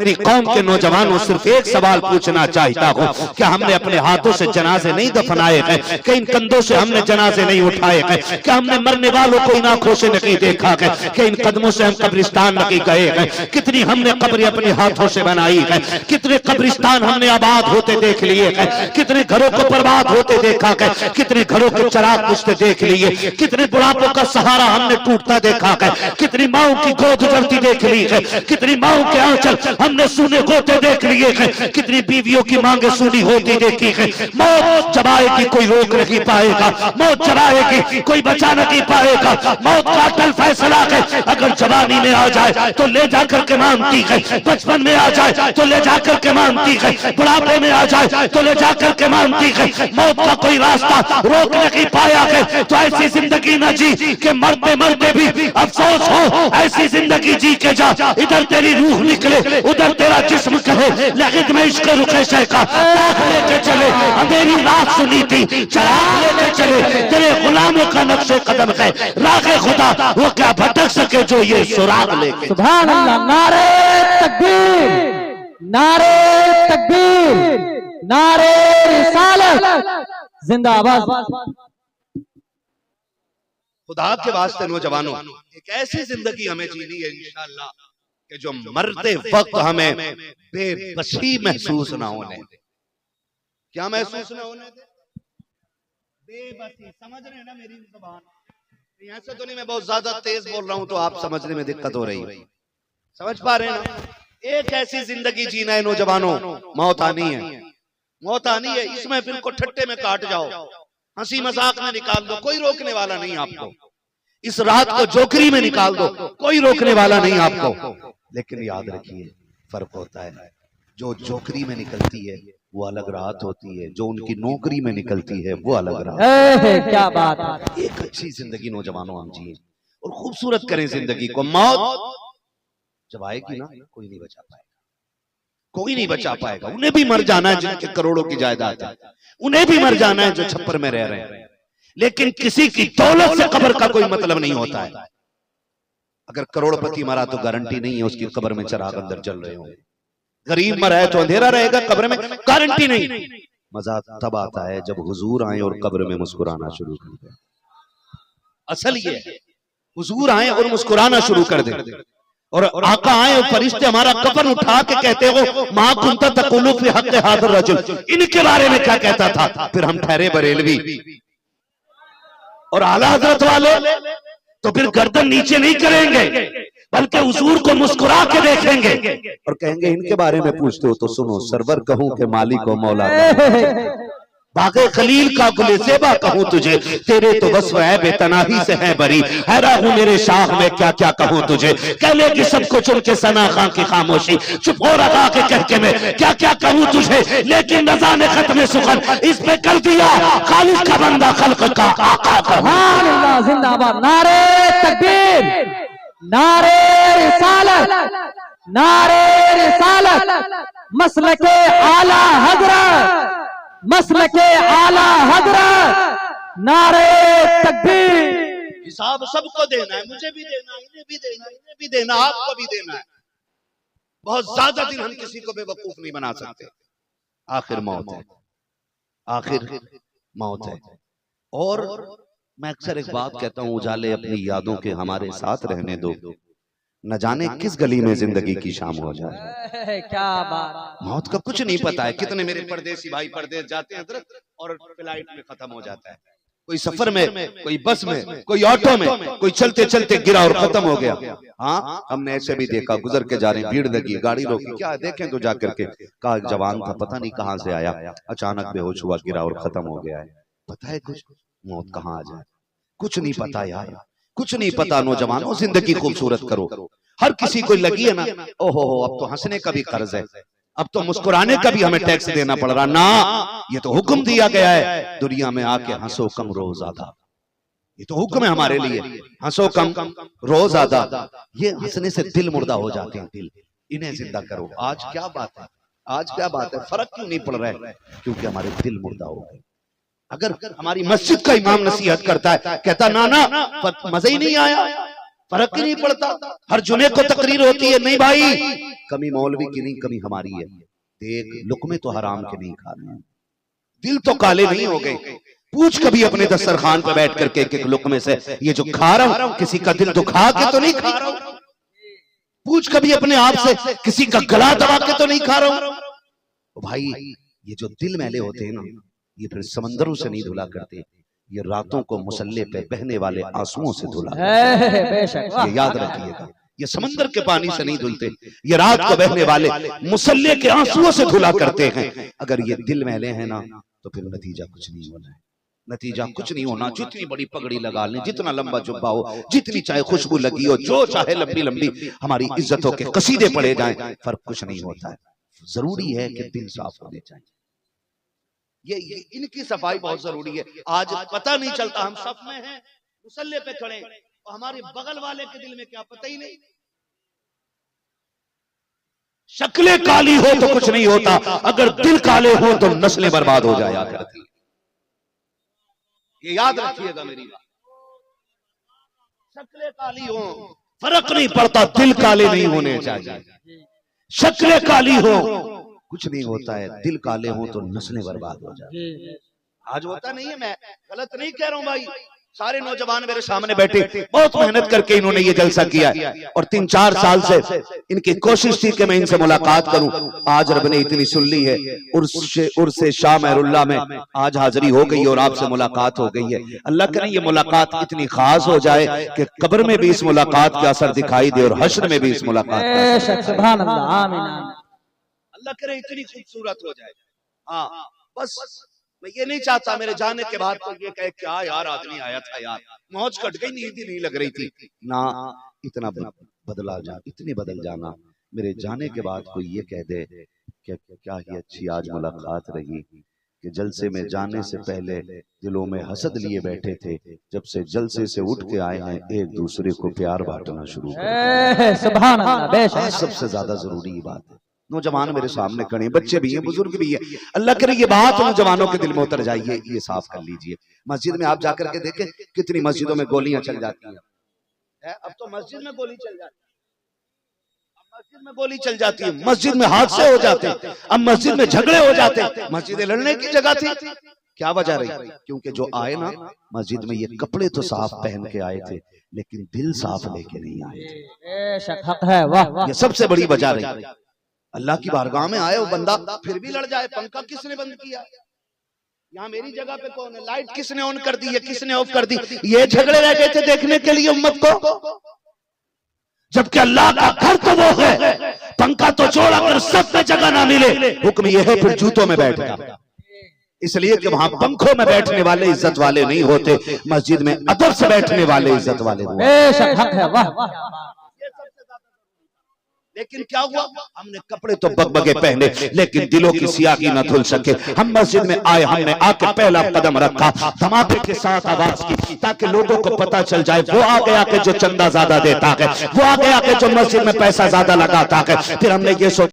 मेरी कौम के नौजवानों सिर्फ एक सवाल पूछना चाहता हूँ, क्या हमने अपने हाथों से जनाजे नहीं दफनाए हैं? क्या इन कंधों से हमने जनाजे नहीं उठाए हैं? क्या हमने मरने वालों को इन आंखों से नहीं देखा है? क्या इन कदमों से हम कब्रिस्तान नहीं गए हैं? कितनी हमने कब्रें अपने हाथों से बनाई है, कितने कब्रिस्तान हमने आबाद होते देख लिए हैं, कितने घरों को बर्बाद होते देखा है, कितने घरों के चराग बुझते देख लिए, कितने बुढ़ापों का सहारा हमने टूटता देखा है, कितनी माओ की गोद उजड़ती देख ली है, कितनी माओ के आंचल हमने सुने होते देख लिए हैं, कितनी बीवियों की मांगे सुनी होती देखी है। मौत जब आएगी कोई रोक नहीं पाएगा, मौत जब आएगी कोई बचा नहीं पाएगा। मौत का अटल फैसला है, अगर जवानी में आ जाए तो ले जाकर के मानती है, बचपन में आ जाए तो ले जाकर के मानती है, बुढ़ापे में आ जाए तो ले जाकर के मानती है। मौत का कोई रास्ता रोक नहीं पाया है, तो ऐसी जिंदगी न जी के मरते मरते भी अफसोस हो। ऐसी जिंदगी जी के जा, इधर तेरी रूह निकले उधर तेरा जिस्म कहे, लेकिन मैं इश्क रुखे शय का लेके चले। अंधेरी रात सुनी थी चराग लेके चले, तेरे गुलामों का नक्शे कदम है रागे खुदा, वो क्या भटक सके जो ये सुराग लेके। सुभान अल्लाह। नारे तकबीर, नारे तकबीर, नारे रिसालत जिंदाबाद। खुदा के वास्ते नौजवानों, एक ऐसी जिंदगी हमें जीनी है इंशाअल्लाह कि जो मरते वक्त हमें बेबसी महसूस ना होने दे। क्या महसूस ना होने दे? बेबसी। समझ रहे हैं ना मेरी जुबान? ऐसे तो नहीं मैं बहुत ज्यादा तेज बोल रहा हूं तो आप समझने में दिक्कत हो रही है। समझ पा रहे हैं ना? एक ऐसी जिंदगी जीना है नौजवानों, मौत आनी है, मौत आनी है। इस महफिल को ठट्टे में काट जाओ, हंसी मजाक में निकाल दो, कोई रोकने वाला नहीं आपको। इस रात को जोकरी में निकाल दो, कोई रोकने वाला नहीं आपको। लेकिन याद रखिए फर्क होता है, जो जोकरी में निकलती है वो अलग रात होती है, जो उनकी नौकरी में निकलती है वो अलग रात है। क्या बात है। एक अच्छी जिंदगी नौजवानों हम जिए और खूबसूरत करें जिंदगी को। मौत जब आएगी ना कोई नहीं बचा पाएगा, कोई नहीं बचा पाएगा। उन्हें भी मर जाना है जिनके करोड़ों की जायदाद है, उन्हें भी मर जाना है जो छप्पर में रह रहे हैं। लेकिन किसी की दौलत से कब्र का कोई मतलब नहीं होता है। अगर करोड़पति मरा तो गारंटी नहीं है उसकी कब्र में चिराग अंदर जल रहे होंगे। गरीब मरा है तो अंधेरा रहेगा कब्र में, गारंटी नहीं। मजा तब आता है जब हुजूर आए और कब्र में मुस्कुराना शुरू कर दे। असल ये है, हुजूर आए और मुस्कुराना शुरू कर दे, और आका आए और फरिश्ते हमारा कफन उठा के कहते हो मां कुंता तकुलु फी हक़ हाज़िर रजुल, इनके बारे में क्या कहता था? फिर हम ठहरे बरेलवी और आला हजरत वाले तो फिर गर्दन नीचे नहीं करेंगे, बल्कि हुजूर को मुस्कुरा के देखेंगे और कहेंगे इनके बारे में पूछते हो तो सुनो, सरवर कहूं के मालिक हो मौला, बागे खलील का गुले ज़ेबा कहूं तुझे, तेरे तो वस्फ़ है बेतनाही से है बरी, हैरान हूं मेरे शाह में क्या क्या कहूं तुझे। कह लेगी सबको चुन के सना खां की खामोशी, चुप हो रहा के कह के मैं क्या क्या कहूं तुझे। लेकिन रज़ा ने खत्म सुखन इस पे कर दिया, खालिक का बंदा खल्क का आका। सुभान अल्लाह जिंदाबाद। नारे तकबीर, नारे रिसालत, नारे रिसालत, मसलके आला हज़रत, मसलके आला हज़रत, नारे तकबीर। हिसाब सबको देना है, मुझे भी देना है, इन्हें भी देना है, इन्हें भी देना, आपको भी देना है। बहुत ज्यादा दिन हम किसी को बेवकूफ नहीं बना सकते। आखिर मौत है, आखिर मौत है। और मैं अक्सर एक बात कहता हूं, उजाले अपनी यादों के हमारे साथ रहने दो, न जाने किस गली में जिंदगी की शाम हो जाए। क्या बात। मौत का कुछ नहीं पता है। कितने मेरे परदेसी भाई परदेश जाते हैं और फ्लाइट में खत्म हो जाता है, कोई सफर में, कोई बस में, कोई ऑटो में, कोई चलते चलते गिरा और खत्म हो गया। हाँ हमने ऐसे भी देखा, गुजर के जा रहे, भीड़ लगी, गाड़ी रोकी, क्या देखें तो जा करके कहा जवान था, पता नहीं कहाँ से आया, अचानक बेहोश हुआ, गिरा और खत्म हो गया है। पता है कुछ मौत कहाँ आ जाए? कुछ नहीं पता यार, कुछ नहीं पता। नौजवानों जिंदगी खूबसूरत करो। हर किसी को लगी है ना ओहो अब तो हंसने का भी कर्ज है, अब तो मुस्कुराने का भी हमें टैक्स देना पड़ रहा ना। ये तो हुक्म दिया गया है दुनिया में आके हंसो कम रो ज्यादा, ये तो हुक्म है हमारे लिए, हंसो कम रो ज्यादा। ये हंसने से दिल मुर्दा हो जाते हैं, दिल इन्हें जिंदा करो। आज क्या बात है, आज क्या बात है, फर्क क्यों नहीं पड़ रहा है? क्योंकि हमारे दिल मुर्दा हो गए। अगर हमारी मस्जिद का इमाम नसीहत करता है, कहता ना ना मजा ही नहीं आया, फर्क ही नहीं पड़ता। हर जुमे को तकरीर होती है, नहीं भाई कमी मौलवी की नहीं, कमी हमारी है। देख लुकमे तो हराम के नहीं खाने, दिल तो काले नहीं हो गए। पूछ कभी अपने दस्तरखान पर बैठ करके एक एक लुकमे से, ये जो खा रहा हूं किसी का दिल दुखा के तो नहीं खा रहा हूं। पूछ कभी अपने आप से, किसी का गला दबा के तो नहीं खा रहा हूं। तो भाई ये जो दिल मैले होते हैं ना, ये फिर समंदरों से नहीं धुला करते, ये रातों को मुसल्ले पे बहने वाले आंसुओं से धुला। ये याद रखिएगा, ये समंदर के पानी से नहीं धुलते, ये रात को बहने वाले मुसल्ले के आंसुओं से धुला करते हैं। अगर ये दिल मैले हैं ना, तो फिर नतीजा कुछ नहीं होना है, नतीजा कुछ नहीं होना। जितनी बड़ी पगड़ी लगा लें, जितना लंबा जुब्बा हो, जितनी चाहे खुशबू लगी हो, जो चाहे लंबी लंबी हमारी इज्जतों के कसीदे पड़े जाएं, फर्क कुछ नहीं होता है। जरूरी है कि दिल साफ होने चाहिए। ये इनकी सफाई बहुत जरूरी है। आज पता नहीं चलता, हम सफ में हैं, मुसल्ले पे खड़े, और हमारे बगल वाले के दिल में क्या पता ही नहीं। शक्लें काली हो तो कुछ नहीं होता, अगर दिल काले हो तो नस्लें बर्बाद हो जाया करती। ये याद रखिएगा मेरी बात। शक्लें काली हो फर्क नहीं पड़ता, दिल काले नहीं होने चाहिए। शक्लें काली हो कुछ नहीं होता है, दिल काले हो तो नस्लें बर्बाद हो जाती। आज होता नहीं है, मैं गलत नहीं कह रहा हूं भाई। सारे नौजवान मेरे सामने बैठे, बहुत मेहनत करके इन्होंने ये जलसा किया, और 3-4 साल से इनकी कोशिश थी कि मैं इनसे मुलाकात करूं। आज रब ने इतनी सुन ली है, उर्से शाह महरुल्लाह में आज हाजिरी हो गई और आपसे मुलाकात हो गई है। अल्लाह करे ये मुलाकात इतनी खास हो जाए कि कब्र में भी इस मुलाकात का असर दिखाई दे और हश्र में भी इस मुलाकात का असर। अल्लाह करे इतनी खूबसूरत हो जाए। हाँ बस मैं ये नहीं चाहता मेरे जाने के बाद तो ये कहे क्या यार आदमी आया था यार, मौज कट गई, नींद ही नहीं लग रही थी ना। इतना बदला जा, इतनी बदल जाना, मेरे जाने के बाद कोई ये कह दे क्या ही अच्छी आज मुलाकात रही कि जलसे में जाने से पहले दिलों में हसद लिए बैठे थे, जब से जलसे से उठ के आए हैं एक दूसरे को प्यार बांटना शुरू कर। सुभान अल्लाह, सबसे ज्यादा जरूरी बात है। नौजवान मेरे सामने खड़े, बच्चे भी हैं, बुजुर्ग भी हैं, अल्लाह करे ये बात नौजवानों के दिल में उतर जाइए, ये साफ कर लीजिए। मस्जिद में आप जाकर के देखें कितनी मस्जिदों में गोलियां चल जाती हैं। अब तो मस्जिद में गोली चल जाती है, मस्जिद में गोली चल जाती है, मस्जिद में हादसे हो जाते हैं, अब मस्जिद में झगड़े हो जाते हैं। मस्जिदें लड़ने की जगह थी, क्या वजह रही? क्योंकि जो आए ना मस्जिद में, ये कपड़े तो साफ पहन के आए थे, लेकिन दिल साफ लेके नहीं आए। ये सबसे बड़ी वजह रही। अल्लाह की बारगाह में आए वो बंदा फिर भी लड़ जाए। पंखा किसने बंद किया? यहाँ मेरी जगह पे कौन है? लाइट किसने ऑन कर दी है, किसने ऑफ कर दी? ये झगड़े रह गए थे देखने के लिए उम्मत को, जबकि अल्लाह का घर तो वो है। पंखा तो छोड़, अगर सब में जगह ना मिले, हुक्म ये है फिर जूतों में बैठ गया। इसलिए कि वहां पंखों में बैठने वाले इज्जत वाले नहीं होते, मस्जिद में अदब से बैठने वाले इज्जत वाले होते। लेकिन क्या हुआ? हमने कपड़े तो बगबगे पहने, लेकिन दिलों की सियाही न धुल सके। हम मस्जिद में आए, हमने आके पहला कदम रखा, धमाके के साथ आवाज की, ताकि लोगों को पता चल जाए वो आ गया कि जो चंदा ज्यादा देता है, वो आ गया कि जो मस्जिद में पैसा ज्यादा लगाता है। फिर हमने ये सोचा